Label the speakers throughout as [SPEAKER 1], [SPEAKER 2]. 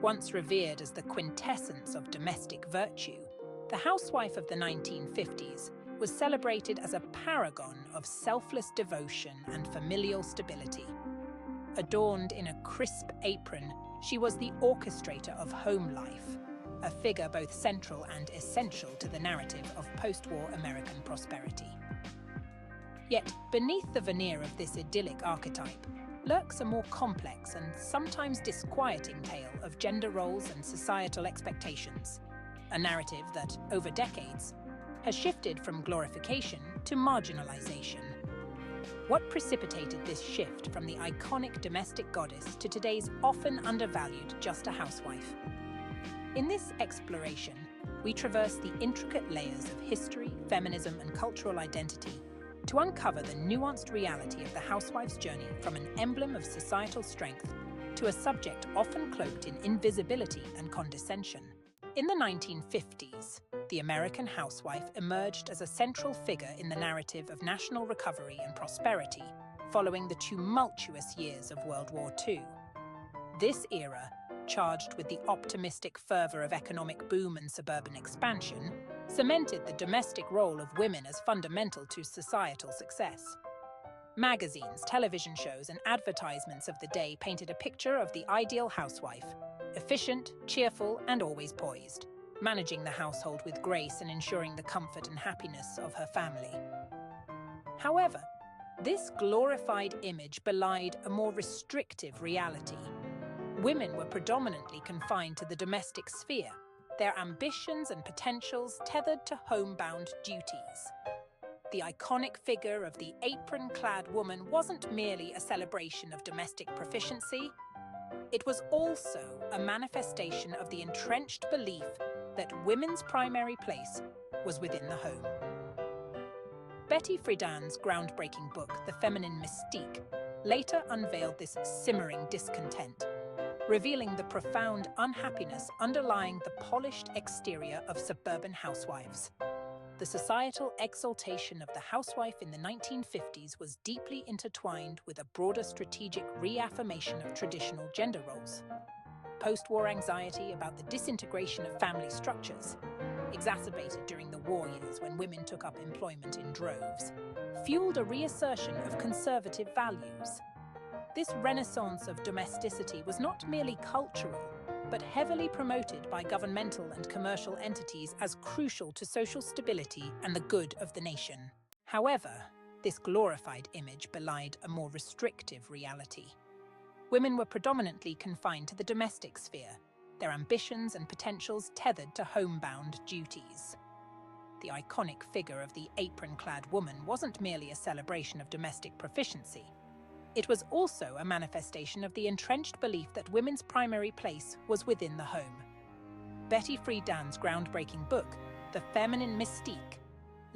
[SPEAKER 1] Once revered as the quintessence of domestic virtue, the housewife of the 1950s was celebrated as a paragon of selfless devotion and familial stability. Adorned in a crisp apron, she was the orchestrator of home life, a figure both central and essential to the narrative of post-war American prosperity. Yet, beneath the veneer of this idyllic archetype lurks a more complex and sometimes disquieting tale of gender roles and societal expectations, a narrative that, over decades, has shifted from glorification to marginalization. What precipitated this shift from the iconic domestic goddess to today's often undervalued just a housewife? In this exploration, we traverse the intricate layers of history, feminism, and cultural identity to uncover the nuanced reality of the housewife's journey from an emblem of societal strength to a subject often cloaked in invisibility and condescension. In the 1950s, the American housewife emerged as a central figure in the narrative of national recovery and prosperity following the tumultuous years of World War II. This era, charged with the optimistic fervor of economic boom and suburban expansion, cemented the domestic role of women as fundamental to societal success. Magazines, television shows, and advertisements of the day painted a picture of the ideal housewife: efficient, cheerful, and always poised, managing the household with grace and ensuring the comfort and happiness of her family. However, this glorified image belied a more restrictive reality. Women were predominantly confined to the domestic sphere, their ambitions and potentials tethered to homebound duties. The iconic figure of the apron-clad woman wasn't merely a celebration of domestic proficiency, it was also a manifestation of the entrenched belief that women's primary place was within the home. Betty Friedan's groundbreaking book, The Feminine Mystique, later unveiled this simmering discontent, revealing the profound unhappiness underlying the polished exterior of suburban housewives. The societal exaltation of the housewife in the 1950s was deeply intertwined with a broader strategic reaffirmation of traditional gender roles. Post-war anxiety about the disintegration of family structures, exacerbated during the war years when women took up employment in droves, fueled a reassertion of conservative values. This renaissance of domesticity was not merely cultural, but heavily promoted by governmental and commercial entities as crucial to social stability and the good of the nation. However, this glorified image belied a more restrictive reality. Women were predominantly confined to the domestic sphere, their ambitions and potentials tethered to homebound duties. The iconic figure of the apron-clad woman wasn't merely a celebration of domestic proficiency. It was also a manifestation of the entrenched belief that women's primary place was within the home. Betty Friedan's groundbreaking book, The Feminine Mystique,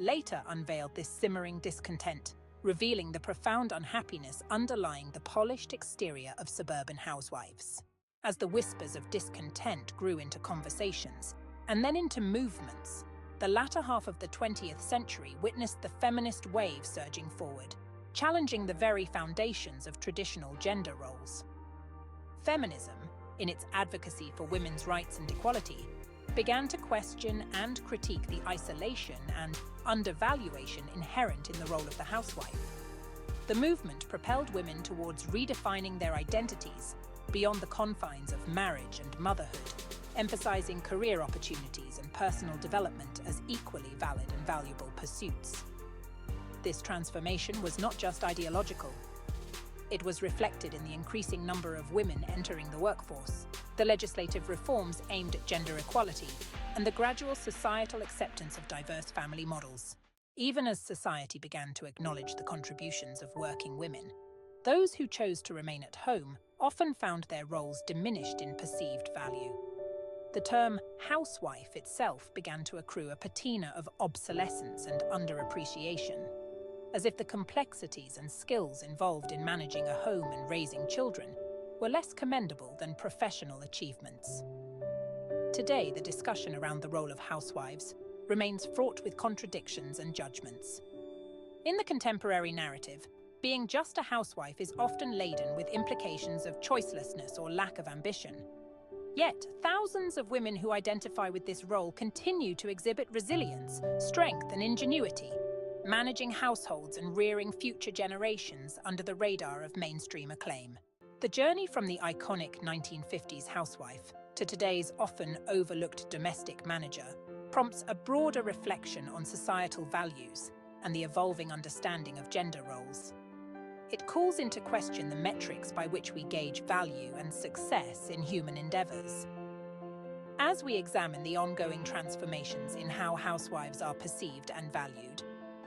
[SPEAKER 1] later unveiled this simmering discontent, revealing the profound unhappiness underlying the polished exterior of suburban housewives. As the whispers of discontent grew into conversations, and then into movements, the latter half of the 20th century witnessed the feminist wave surging forward, challenging the very foundations of traditional gender roles. Feminism, in its advocacy for women's rights and equality, began to question and critique the isolation and undervaluation inherent in the role of the housewife. The movement propelled women towards redefining their identities beyond the confines of marriage and motherhood, emphasizing career opportunities and personal development as equally valid and valuable pursuits. This transformation was not just ideological. It was reflected in the increasing number of women entering the workforce, the legislative reforms aimed at gender equality, and the gradual societal acceptance of diverse family models. Even as society began to acknowledge the contributions of working women, those who chose to remain at home often found their roles diminished in perceived value. The term housewife itself began to accrue a patina of obsolescence and underappreciation, as if the complexities and skills involved in managing a home and raising children were less commendable than professional achievements. Today, the discussion around the role of housewives remains fraught with contradictions and judgments. In the contemporary narrative, being just a housewife is often laden with implications of choicelessness or lack of ambition. Yet, thousands of women who identify with this role continue to exhibit resilience, strength, and ingenuity, managing households and rearing future generations under the radar of mainstream acclaim. The journey from the iconic 1950s housewife to today's often overlooked domestic manager prompts a broader reflection on societal values and the evolving understanding of gender roles. It calls into question the metrics by which we gauge value and success in human endeavors. As we examine the ongoing transformations in how housewives are perceived and valued,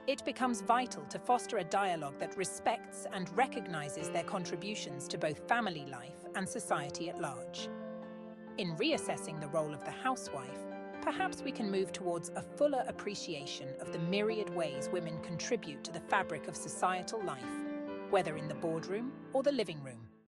[SPEAKER 1] it becomes vital to foster a dialogue that respects and recognizes their contributions to both family life and society at large. In reassessing the role of the housewife, perhaps we can move towards a fuller appreciation of the myriad ways women contribute to the fabric of societal life, whether in the boardroom or the living room.